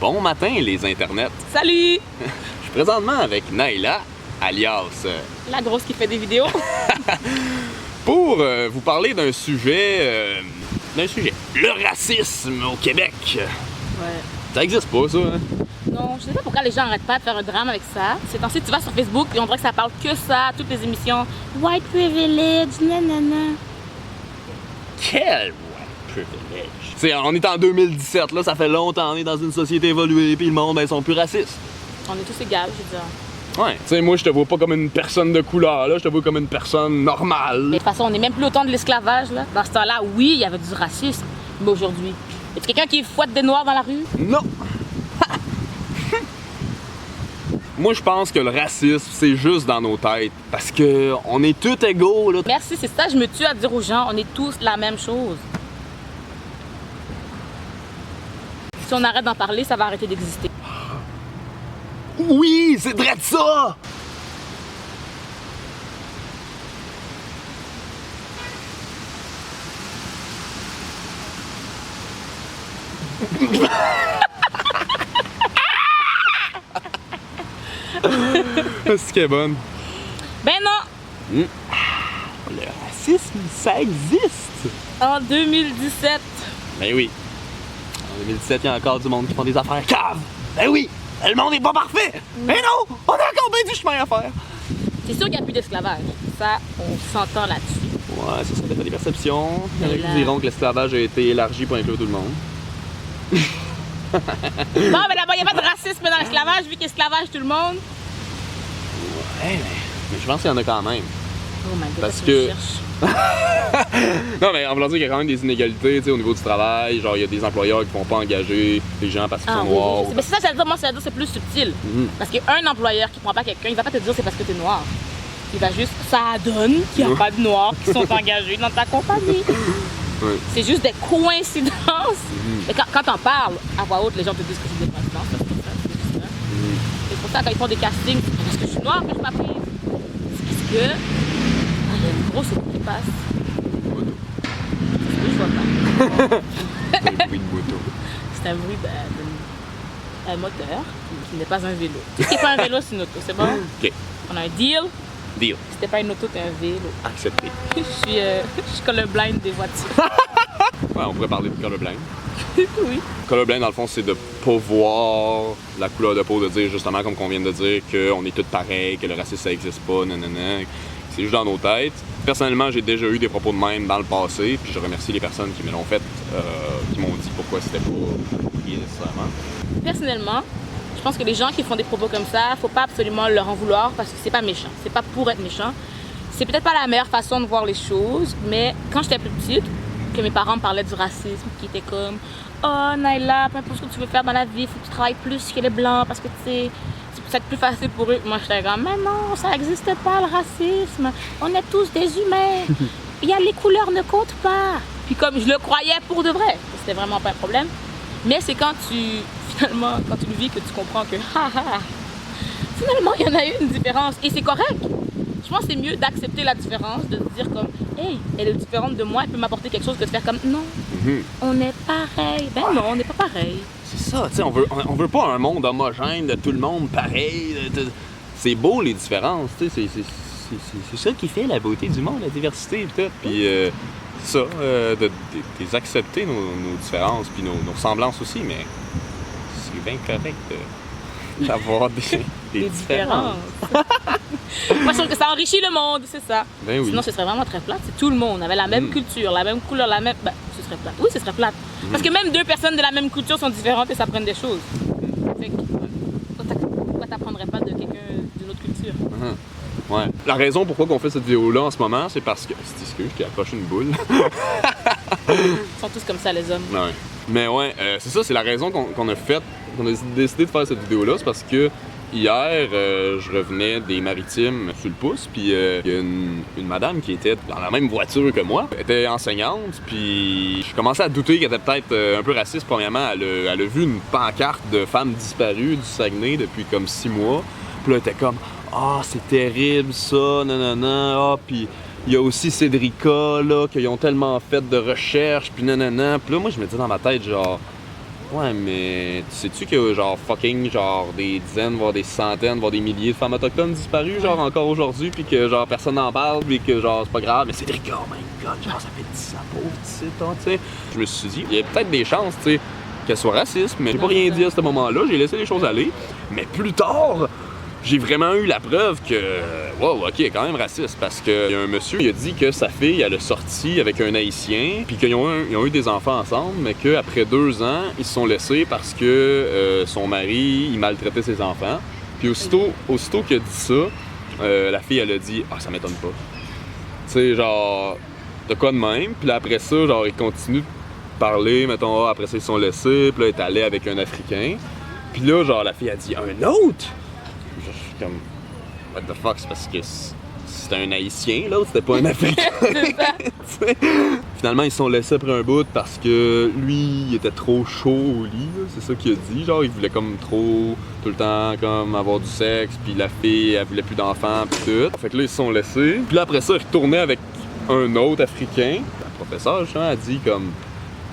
Bon matin, les internets. Salut! Je suis présentement avec Naila, alias... La grosse qui fait des vidéos. pour vous parler d'un sujet... Le racisme au Québec. Ouais. Ça existe pas, ça, hein? Non, je sais pas pourquoi les gens arrêtent pas de faire un drame avec ça. C'est ainsi, tu vas sur Facebook et on dirait que ça parle que ça, toutes les émissions. White privilege, nanana. Quel white privilege? T'sais, on est en 2017, là, ça fait longtemps, on est dans une société évoluée, puis le monde, ben, ils sont plus racistes. On est tous égaux, je veux dire. Ouais, tu sais, moi, je te vois pas comme une personne de couleur, là, je te vois comme une personne normale. Mais de toute façon, on n'est même plus au temps de l'esclavage, là. Dans ce temps-là, oui, il y avait du racisme. Mais aujourd'hui, y a quelqu'un qui fouette des noirs dans la rue? Non! Moi, je pense que le racisme, c'est juste dans nos têtes. Parce que on est tous égaux, là. Merci, c'est ça, je me tue à dire aux gens, on est tous la même chose. Si on arrête d'en parler, ça va arrêter d'exister. Oui, c'est vrai de ça! C'est qu'elle est bonne. Ben non! Le racisme, ça existe! En 2017. Ben oui. En 2017, il y a encore du monde qui font des affaires caves! Ben oui! Le monde n'est pas parfait! Mais non! On a encore bien du chemin à faire! C'est sûr qu'il n'y a plus d'esclavage. Ça, on s'entend là-dessus. Ouais, ça dépend des perceptions. Il y en a Mais là- qui diront que l'esclavage a été élargi pour inclure tout le monde. Bon, mais d'abord, il n'y a pas de racisme dans l'esclavage, vu qu'esclavage tout le monde. Ouais, mais je pense qu'il y en a quand même. Oh my god, Parce tu que- me cherches. Non, mais en voulant dire qu'il y a quand même des inégalités, tu sais, au niveau du travail. Genre, il y a des employeurs qui ne vont pas engager des gens parce qu'ils sont noirs. Mais c'est ça, ça veut dire, moi, ça veut dire c'est plus subtil. Mhm. Parce qu'un employeur qui prend pas quelqu'un, il va pas te dire c'est parce que t'es noir. Il va juste, ça donne qu'il n'y a pas de noirs qui sont engagés dans ta compagnie. Ouais. C'est juste des coïncidences. Mais quand t'en parles à voix haute, les gens te disent que c'est des coïncidences. Ça, c'est ça, c'est ça. C'est pour ça, quand ils font des castings, c'est parce que je suis noire que je m'apprise. C'est parce que. Ah, il y a une grosse auto qui passe. Je vois pas. Des bruits de moto. C'est un bruit d'un moteur qui n'est pas un vélo. Tout ce qui n'est pas un vélo, c'est une auto, c'est bon? Ok, On a un deal. deal. Si c'était pas une auto, t'es un vélo. Accepté. Je suis colorblind des voitures. Ouais, on pourrait parler de colorblind. Oui. Colorblind, dans le fond, c'est de pas voir la couleur de peau, de dire justement, comme qu'on vient de dire, qu'on est tous pareils, que le racisme, ça existe pas, nanana. C'est juste dans nos têtes. Personnellement, j'ai déjà eu des propos de même dans le passé, puis je remercie les personnes qui me l'ont fait, qui m'ont dit pourquoi c'était pas approprié nécessairement. Personnellement, je pense que les gens qui font des propos comme ça, faut pas absolument leur en vouloir parce que c'est pas méchant. C'est pas pour être méchant. C'est peut-être pas la meilleure façon de voir les choses, mais quand j'étais plus petite, que mes parents me parlaient du racisme, qui était comme oh Naila, peu importe ce que tu veux faire dans la vie, faut que tu travailles plus que les blancs parce que tu sais, c'est plus facile pour eux. Moi j'étais comme mais non, ça n'existe pas le racisme. On est tous des humains. Il y a les couleurs ne comptent pas. Puis comme je le croyais pour de vrai, c'était vraiment pas un problème. Mais c'est quand finalement, quand tu le vis que tu comprends que finalement il y en a eu une différence et c'est correct. Je pense que c'est mieux d'accepter la différence, de se dire comme hey, elle est différente de moi, elle peut m'apporter quelque chose que de faire comme non, on est pareil. Ben non, on n'est pas pareil. C'est ça, tu sais, on veut pas un monde homogène de tout le monde pareil. C'est beau les différences, tu sais, c'est ça qui fait la beauté du monde, la diversité et tout. Puis c'est ça, de accepter nos différences puis nos ressemblances aussi, mais c'est bien correct d'avoir des différences. Moi je trouve que ça enrichit le monde, c'est ça. Ben oui. Sinon ce serait vraiment très plate. Si tout le monde avait la même culture, la même couleur, la même. Ben, ce serait plate. Oui, ce serait plate. Parce que même deux personnes de la même culture sont différentes et s'apprennent des choses. Fait que, pourquoi t'apprendrais pas de quelqu'un d'une autre culture? Ouais. La raison pourquoi on fait cette vidéo-là en ce moment, c'est parce que. Excuse, je t'ai accroché une boule. Ils sont tous comme ça, les hommes. Ouais. Mais ouais, c'est ça, c'est la raison qu'on a fait, qu'on a décidé de faire cette vidéo-là, c'est parce que hier, je revenais des Maritimes sur le pouce, puis il y a une madame qui était dans la même voiture que moi. Elle était enseignante, puis je commençais à douter qu'elle était peut-être un peu raciste. Premièrement, elle a vu une pancarte de femmes disparues du Saguenay depuis comme 6 mois. Puis là, elle était comme « Ah, c'est terrible ça, nanana, ah, puis... » Il y a aussi Cédrica, là, qu'ils ont tellement fait de recherches, puis nanana. Puis là, moi, je me dis dans ma tête, genre, Ouais, mais sais-tu que genre fucking genre des dizaines, voire des centaines, voire des milliers de femmes autochtones disparues genre encore aujourd'hui, puis que genre personne n'en parle, puis que genre c'est pas grave, mais c'est Cédric, oh my god, genre ça fait 10 ans, pauvre petit, tu sais. Je me suis dit, il y a peut-être des chances, tu sais, qu'elle soit raciste, mais j'ai pas rien dit à ce moment-là, j'ai laissé les choses aller. Mais plus tard, j'ai vraiment eu la preuve que, wow, ok, elle est quand même raciste, parce que y a un monsieur, il a dit que sa fille, elle a sorti avec un Haïtien, puis qu'ils ont eu des enfants ensemble, mais qu'après 2 ans, ils se sont laissés parce que son mari, il maltraitait ses enfants. Puis aussitôt qu'il a dit ça, la fille, elle a dit, ah, ça m'étonne pas. Tu sais, genre, de quoi de même, puis là, après ça, genre, il continue de parler, mettons, après ça, ils se sont laissés, puis là, il est allé avec un Africain. Puis là, genre, la fille a dit, un autre? Je suis comme, what the fuck, c'est parce que c'était un Haïtien, l'autre, c'était pas un Africain. Finalement, ils se sont laissés après un bout parce que lui, il était trop chaud au lit, là, c'est ça qu'il a dit. Genre, il voulait comme trop, tout le temps, comme avoir du sexe, puis la fille, elle voulait plus d'enfants, puis tout. Fait que là, ils se sont laissés. Puis là, après ça, il retournait avec un autre Africain. Le professeur, justement, a dit comme,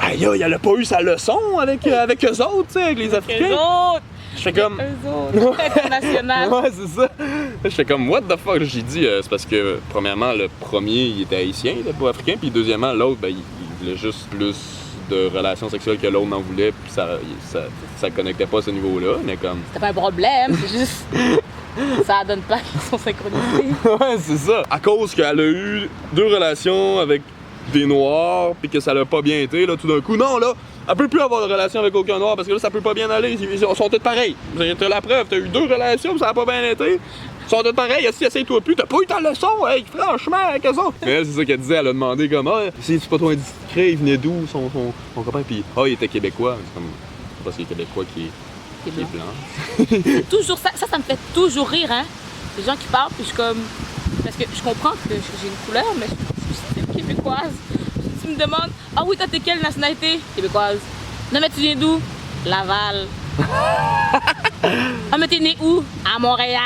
aïe, elle a pas eu sa leçon avec eux autres, tu sais, avec les Africains. Les autres! Je fais comme. Eux autres, international. Ouais, c'est ça. Je fais comme, what the fuck? J'ai dit, c'est parce que, premièrement, le premier, il était haïtien, il était pas africain, puis deuxièmement, l'autre, ben, il voulait juste plus de relations sexuelles que l'autre n'en voulait, puis ça connectait pas à ce niveau-là, mais comme. C'était pas un problème, c'est juste. Ça donne pas qu'ils sont synchronisés. Ouais, c'est ça. À cause qu'elle a eu 2 relations avec des Noirs, puis que ça l'a pas bien été, là, tout d'un coup, non, là, elle peut plus avoir de relation avec aucun Noir parce que là, ça peut pas bien aller. Ils sont tous pareils. T'as la preuve, t'as eu 2 relations, puis ça a pas bien été. Ils sont tous pareils, si essaye-toi plus, t'as pas eu ta leçon, hey, franchement, avec eux autres. Mais elle, c'est ça qu'elle disait, elle a demandé comme, ah, c'est pas toi indiscret, il venait d'où, son copain, puis ah, il était québécois. C'est comme, c'est parce qu'il est québécois qui est blanc. C'est toujours ça, ça me fait toujours rire, hein. Les gens qui parlent, puis je suis comme. Parce que je comprends que j'ai une couleur, mais je suis québécoise. Tu me demandes, ah oui, toi t'es quelle nationalité? Québécoise. Non, mais tu viens d'où? Laval. Ah, mais t'es né où? À Montréal.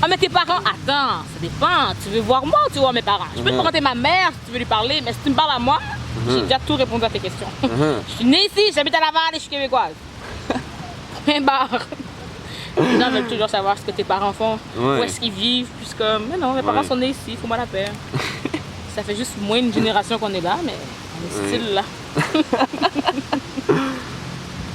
Ah, mais tes parents? Attends, ça dépend. Tu veux voir moi ou tu veux voir mes parents? Je peux te présenter ma mère si tu veux lui parler, mais si tu me parles à moi, j'ai déjà tout répondu à tes questions. Je suis née ici, j'habite à Laval et je suis québécoise. Point barre. Les gens veulent toujours savoir ce que tes parents font, où est-ce qu'ils vivent, puis c'est comme, mais non, mes parents sont nés ici, faut-moi la paix. Ça fait juste moins une génération qu'on est là, mais on est still là.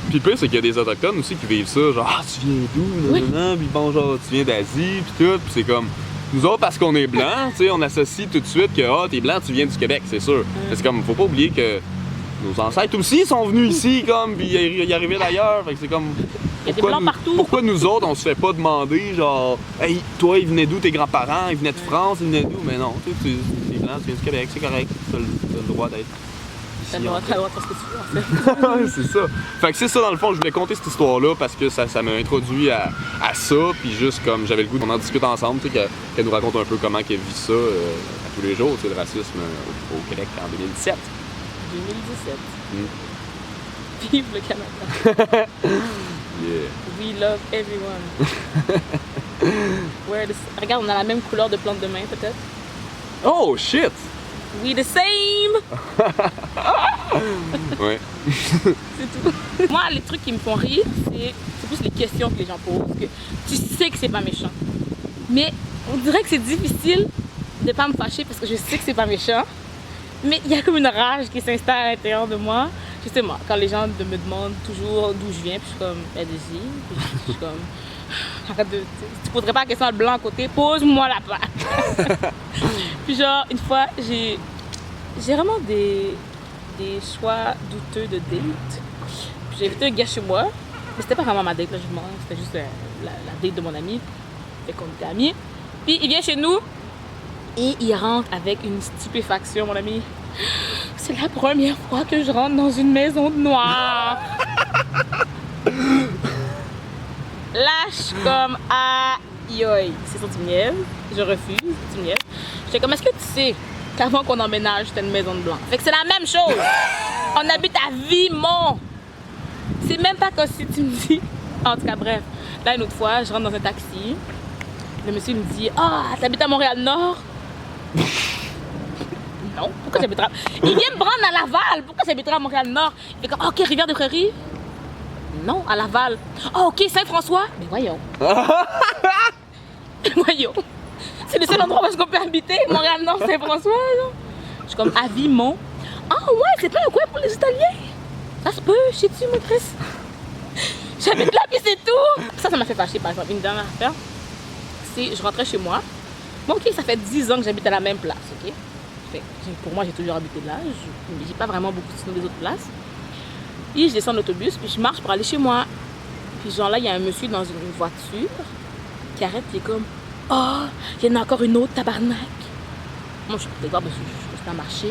Puis le pire, c'est qu'il y a des Autochtones aussi qui vivent ça, genre, ah, tu viens d'où, nanana, puis bon, genre, tu viens d'Asie, puis tout, puis c'est comme, nous autres, parce qu'on est blancs, tu sais, on associe tout de suite que, ah, t'es blanc, tu viens du Québec, c'est sûr. Mais c'est comme, faut pas oublier que nos ancêtres aussi sont venus ici, comme, puis ils arrivaient d'ailleurs, fait que c'est comme. Il y a des blancs partout. Pourquoi nous autres, on se fait pas demander, genre, hey, toi, ils venaient d'où, tes grands-parents, ils venaient de France, ils venaient d'où? Mais non, tu es blanc, tu viens du Québec, c'est correct, t'as le droit d'être. T'as le droit de faire ce que tu veux, en fait. Ouais, c'est ça. Fait que c'est ça, dans le fond, je voulais conter cette histoire-là parce que ça m'a introduit à ça, puis juste comme j'avais le goût qu'on en discute ensemble, tu sais, qu'elle nous raconte un peu comment qu'elle vit ça à tous les jours, tu sais, le racisme au Québec en 2017. 2017. Vive le Canada. Yeah. We love everyone. Regarde, on a la même couleur de plante de main, peut-être. Oh, shit! We the same! Ouais. C'est tout. Moi, les trucs qui me font rire, c'est plus les questions que les gens posent. Que tu sais que c'est pas méchant. Mais on dirait que c'est difficile de pas me fâcher parce que je sais que c'est pas méchant. Mais il y a comme une rage qui s'installe à l'intérieur de moi. Justement, quand les gens me demandent toujours d'où je viens, puis je suis comme, allez-y. Puis je suis comme, arrête de. Tu poserais pas la question à le blanc à côté, pose-moi la patte. Puis genre, une fois, j'ai vraiment des choix douteux de date. Puis j'ai invité un gars chez moi, mais c'était pas vraiment ma date, là, c'était juste la date de mon ami. Fait qu'on était amis. Puis il vient chez nous et il rentre avec une stupéfaction, mon ami. C'est la première fois que je rentre dans une maison de noir. Là, je suis comme, aïe aïe. C'est ça, tu me niaises. Je refuse, tu me niaises. J'étais comme, est-ce que tu sais qu'avant qu'on emménage, c'était une maison de blanc? Fait que c'est la même chose. On habite à Vimont. C'est même pas comme si tu me dis. En tout cas, bref. Là, une autre fois, je rentre dans un taxi. Le monsieur me dit, ah, t'habites à Montréal-Nord? non, pourquoi j'habiterais... Il vient me prendre à Laval, pourquoi j'habiterais à Montréal-Nord? Il fait comme, ok, Rivière-des-Prairies? Non, à Laval. Oh, ok, Saint-François? Mais voyons. Voyons. C'est le seul endroit où on peut habiter, Montréal-Nord, Saint-François. Je suis comme, Avimont. Ah ouais, c'est pas un coin pour les Italiens. Ça se peut, je sais tu, maîtresse. J'habite là, puis c'est tout. Ça m'a fait fâcher, par exemple. Une dernière affaire, c'est, je rentrais chez moi. Bon, ok, ça fait 10 ans que j'habite à la même place, ok? Pour moi, j'ai toujours habité là. J'ai pas vraiment beaucoup de sinon des autres places. Et je descends de l'autobus, puis je marche pour aller chez moi. Puis genre là, il y a un monsieur dans une voiture qui arrête, puis il est comme, oh, il y en a encore une autre, tabarnak. Moi, je suis voir, parce que je suis en marché.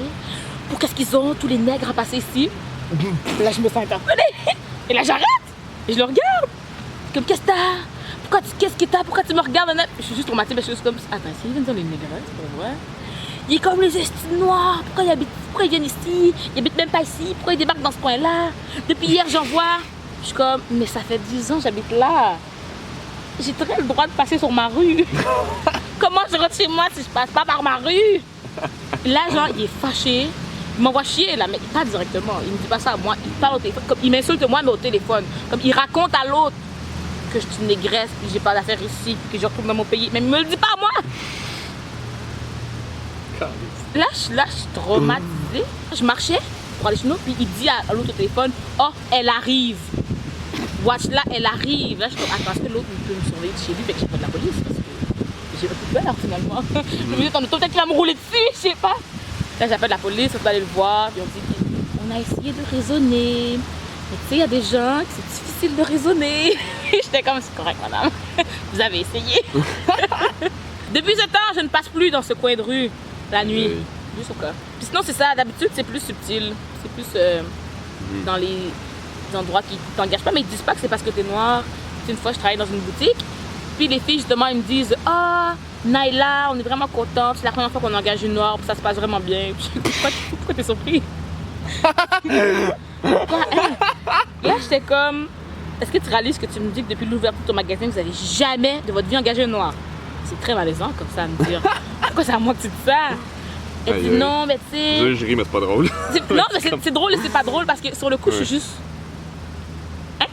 Pour qu'est-ce qu'ils ont, tous les nègres à passer ici? Là, je me sens interpellée. Et là, j'arrête. Et je le regarde. Comme, qu'est-ce que t'as? Qu'est-ce que t'as? Pourquoi tu me regardes? Je suis juste traumatisée, parce que je suis comme, attends, c'est ils viennent dire les nègres, c'est pas vrai. Il est comme les estis noirs. Pourquoi ils viennent ici? Ils habitent même pas ici. Pourquoi ils débarquent dans ce coin-là? Depuis hier, j'en vois. Je suis comme, mais ça fait 10 ans que j'habite là. J'ai très le droit de passer sur ma rue. Comment je rentre chez moi si je passe pas par ma rue? Là, genre, il est fâché. Il m'envoie chier, là, mais pas directement. Il me dit pas ça à moi. Il parle au téléphone. Comme, il m'insulte moi, mais au téléphone. Comme il raconte à l'autre que je suis une négresse, puis j'ai pas d'affaires ici, que je retourne dans mon pays. Mais il me le dit pas à moi. Là, je suis traumatisée. Je marchais pour aller chez nous, puis il dit à l'autre au téléphone, oh, elle arrive. Watch là, elle arrive. Là, je suis comme, attends, est-ce que l'autre peut me surveiller de chez lui, fait que j'ai pas de la police? Parce que j'ai pas de peur, finalement. Je me dis, ton auto, peut-être qu'il va me rouler dessus, je sais pas. Là, j'appelle la police, on peut aller le voir, puis on dit, on a essayé de raisonner. Mais tu sais, il y a des gens que c'est difficile de raisonner. J'étais comme, c'est correct, madame. Vous avez essayé. Depuis ce temps, je ne passe plus dans ce coin de rue la nuit. Oui. Juste au cas. Puis sinon, c'est ça, d'habitude, c'est plus subtil. C'est plus dans les endroits qui t'engagent pas, mais ils disent pas que c'est parce que t'es noir. Une fois, je travaillais dans une boutique, puis les filles, justement, ils me disent, ah, Naila, on est vraiment contents, c'est la première fois qu'on engage une noire, puis ça se passe vraiment bien. Puis, pourquoi t'es surpris? Pourquoi, hein? Là, j'étais comme, est-ce que tu réalises que tu me dis que depuis l'ouverture de ton magasin, vous n'avez jamais de votre vie engagé un noir? C'est très malaisant comme ça à me dire. Pourquoi c'est à moi que tu dis ça? Elle dit non, mais tu sais. Je ris, mais c'est pas drôle. Non, mais c'est drôle et c'est pas drôle parce que sur le coup, je suis juste. Hein?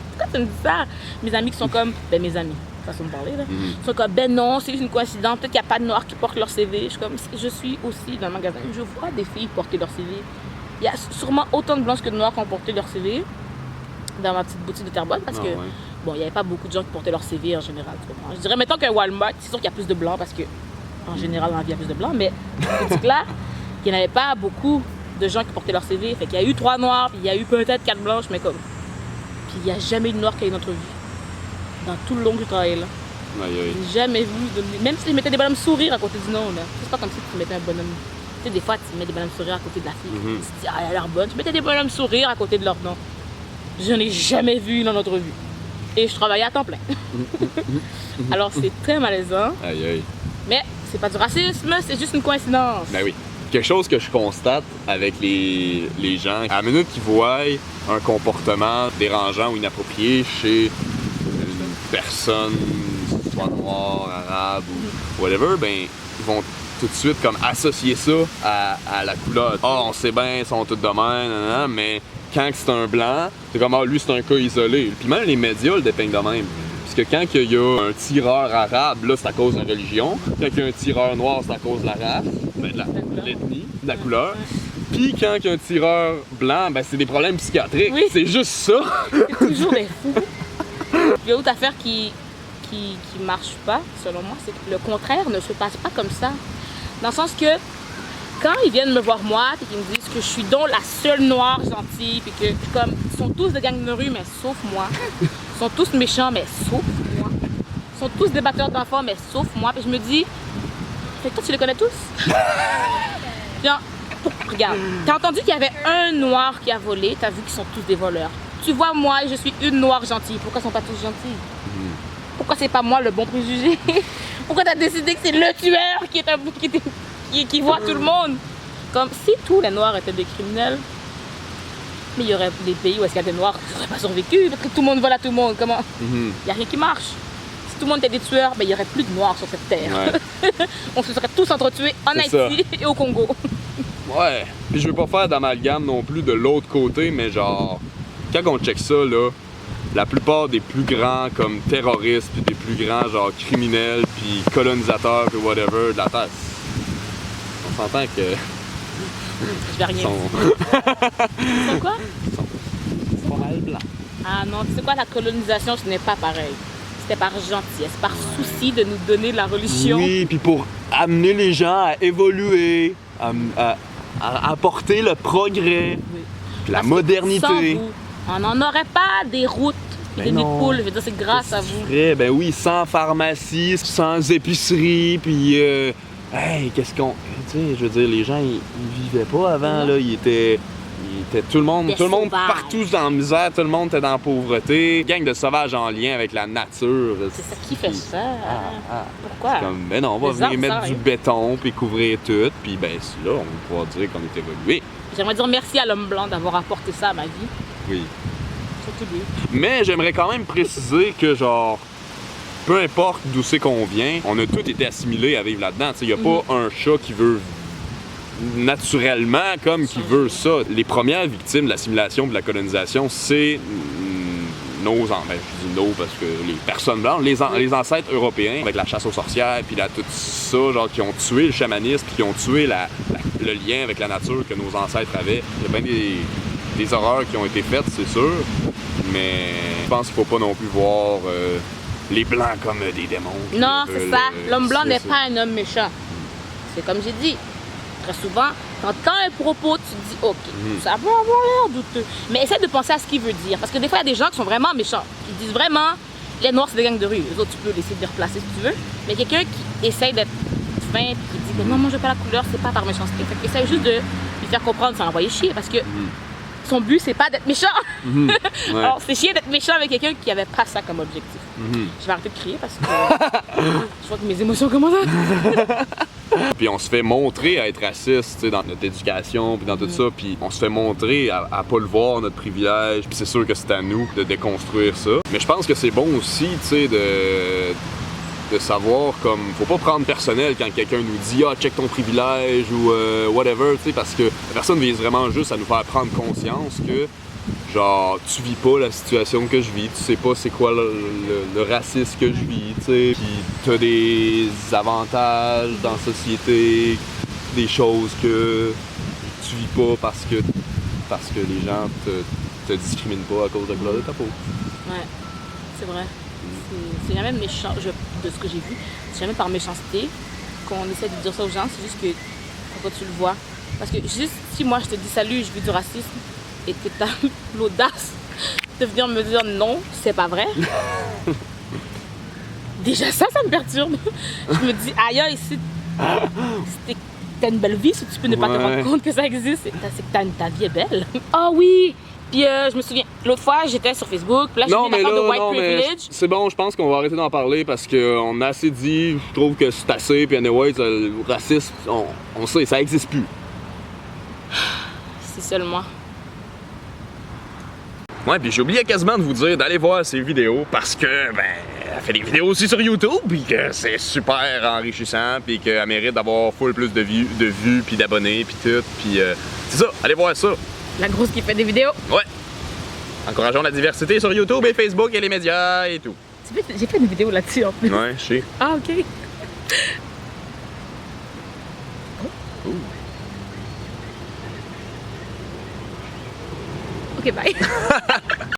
Pourquoi tu me dis ça? Mes amis qui sont comme. Ben, mes amis, façon de parler, là. Sont comme, ben non, c'est juste une coïncidence. Peut-être qu'il n'y a pas de noirs qui portent leur CV. Je suis comme, je suis aussi dans le magasin. Je vois des filles porter leur CV. Il y a sûrement autant de blanches que de noirs qui ont porté leur CV dans ma petite boutique de Terrebonne parce que. Bon, il n'y avait pas beaucoup de gens qui portaient leur CV en général. Je dirais, mettons qu'un Walmart, c'est sûr qu'il y a plus de blancs parce que, en général, dans la vie, il y a plus de blancs, mais cette boutique-là, il n'y avait pas beaucoup de gens qui portaient leur CV. Fait qu'il y a eu 3 noirs, puis il y a eu peut-être 4 blanches, mais comme. Puis il n'y a jamais eu de noir qui a eu notre vie. Dans tout le long du travail, là. J'ai jamais vu, même si je mettais des bonhommes sourire à côté du nom, là. C'est pas comme si tu mettais un bonhomme. Tu sais, des fois, tu mets des bonhommes sourire à côté de la fille. Tu te dis, ah, elle a l'air bonne. Tu mettais des bonhommes sourire à côté de leur nom. Je n'ai jamais vu dans notre vie. Et je travaillais à temps plein. Alors c'est très malaisant. Aïe aïe. Mais c'est pas du racisme, c'est juste une coïncidence. Ben oui. Quelque chose que je constate avec les gens, à la minute qu'ils voient un comportement dérangeant ou inapproprié chez une personne, soit noire, arabe ou whatever, ben ils vont tout de suite comme associer ça à la couleur. Ah, on sait bien, ils sont tous de même, mais quand c'est un blanc, c'est comme, ah, lui, c'est un cas isolé. Puis même les médias le dépeignent de même. Parce que quand il y a un tireur arabe, là, c'est à cause de la religion. Quand il y a un tireur noir, c'est à cause de la race, ben, de l'ethnie, de la couleur. Puis quand il y a un tireur blanc, ben, c'est des problèmes psychiatriques. Oui. C'est juste ça. C'est toujours des fous. Il y a autre affaire qui marche pas, selon moi, c'est que le contraire ne se passe pas comme ça. Dans le sens que quand ils viennent me voir moi et qu'ils me disent que je suis donc la seule noire gentille, puis que comme ils sont tous de gang de rue, mais sauf moi. Ils sont tous méchants, mais sauf moi. Ils sont tous des batteurs d'enfants, mais sauf moi. Puis je me dis, fait que toi tu les connais tous? Genre, regarde, t'as entendu qu'il y avait un noir qui a volé, t'as vu qu'ils sont tous des voleurs. Tu vois moi et je suis une noire gentille, pourquoi ils sont pas tous gentils? Pourquoi c'est pas moi le bon préjugé? Pourquoi t'as décidé que c'est le tueur qui voit tout le monde? Comme si tous les noirs étaient des criminels, mais il y aurait des pays où est-ce qu'il y a des noirs qui n'auraient pas survécu, parce que tout le monde vole à tout le monde. Comment? Il n'y a rien qui marche. tout le monde était des tueurs, ben, il n'y aurait plus de noirs sur cette terre. Ouais. On se serait tous entretués en C'est Haïti et au Congo. Ouais. Puis je veux pas faire d'amalgame non plus de l'autre côté, mais genre, quand on check ça, là, la plupart des plus grands comme terroristes, puis des plus grands genre criminels, puis colonisateurs, puis whatever de la Terre, on s'entend que... Je vais rien dire. Ils sont quoi? Ils sont pas mal blancs. Ah non, tu sais quoi, la colonisation, ce n'est pas pareil. C'était par gentillesse, par souci de nous donner la religion. Oui, puis pour amener les gens à évoluer, à apporter le progrès, Oui. puis la Parce que modernité. sans vous, on n'en aurait pas des routes et des Ben nids de non. poules. Je veux dire, c'est grâce à vous. Vrai, ben oui, sans pharmacie, sans épicerie, puis hey, qu'est-ce qu'on... Tu sais, je veux dire, les gens, ils vivaient pas avant, là, ils étaient tout le monde sauvages. partout dans la misère, tout le monde était dans la pauvreté. Gang de sauvages en lien avec la nature. C'est ça qui fait ça. Ah. Pourquoi? Comme, ben non, on va Les venir arbres, mettre ça, du hein. béton, puis couvrir tout, puis ben là, on va pouvoir dire qu'on est évolué. J'aimerais dire merci à l'homme blanc d'avoir apporté ça à ma vie. Oui. Surtout lui. Mais j'aimerais quand même préciser que, genre, peu importe d'où c'est qu'on vient, on a tous été assimilés à vivre là-dedans. Il n'y a pas un chat qui veut naturellement comme qui veut ça. Les premières victimes de l'assimilation et de la colonisation, c'est nos ancêtres. Ben, je dis nos parce que les personnes blanches, les ancêtres européens, avec la chasse aux sorcières, puis là, tout ça, genre, qui ont tué le chamanisme, puis qui ont tué le lien avec la nature que nos ancêtres avaient. Il y a bien des horreurs qui ont été faites, c'est sûr, mais je pense qu'il faut pas non plus voir les blancs comme des démons. Non, c'est ça. L'homme blanc n'est c'est pas un homme méchant. C'est comme j'ai dit. Très souvent, t'entends un propos, tu te dis, OK, ça peut avoir l'air douteux. Mais essaie de penser à ce qu'il veut dire. Parce que des fois, il y a des gens qui sont vraiment méchants. Ils disent vraiment, les noirs, c'est des gangs de rue. Les autres, tu peux essayer de les replacer si tu veux. Mais quelqu'un qui essaie d'être fin et qui dit que non, moi, je veux pas la couleur, c'est pas par méchanceté. Fait qu'il essaie juste de lui faire comprendre sans l'envoyer chier. Parce que son but, c'est pas d'être méchant. Ouais. Alors, c'est chier d'être méchant avec quelqu'un qui avait pas ça comme objectif. Je vais arrêter de crier parce que je vois que mes émotions commencent à... Puis on se fait montrer à être raciste, tu sais, dans notre éducation, puis dans tout ça, puis on se fait montrer à pas le voir, notre privilège, puis c'est sûr que c'est à nous de déconstruire ça. Mais je pense que c'est bon aussi, tu sais, de savoir comme, faut pas prendre personnel quand quelqu'un nous dit « Ah, check ton privilège » ou whatever, tu sais, parce que la personne vise vraiment juste à nous faire prendre conscience que genre, tu vis pas la situation que je vis, tu sais pas c'est quoi le racisme que je vis, tu sais. Puis t'as des avantages dans la société, des choses que tu vis pas parce que les gens te discriminent pas à cause de la couleur de ta peau. Ouais, c'est vrai. C'est jamais méchant, de ce que j'ai vu, c'est jamais par méchanceté qu'on essaie de dire ça aux gens, c'est juste que quand tu le vois. Parce que juste si moi je te dis salut, je vis du racisme, et que t'as l'audace de venir me dire non, c'est pas vrai. Déjà ça me perturbe. Je me dis, aïe, ici, t'as une belle vie, si tu peux ne pas te rendre compte que ça existe, c'est que ta vie est belle. Ah oui! Puis je me souviens, l'autre fois, j'étais sur Facebook, puis là, j'ai vu une affaire de white privilege. C'est bon, je pense qu'on va arrêter d'en parler parce qu'on a assez dit, je trouve que c'est assez, puis anyway, le racisme, on sait, ça existe plus. C'est seulement... Ouais, puis j'ai oublié quasiment de vous dire d'aller voir ses vidéos parce que, ben, elle fait des vidéos aussi sur YouTube, puis que c'est super enrichissant, puis qu'elle mérite d'avoir full plus de vues, puis d'abonnés, puis tout, puis c'est ça, allez voir ça. La grosse qui fait des vidéos. Ouais. Encourageons la diversité sur YouTube et Facebook et les médias et tout. J'ai fait une vidéo là-dessus en plus. Ouais, je sais. Ah, OK. OK, bye.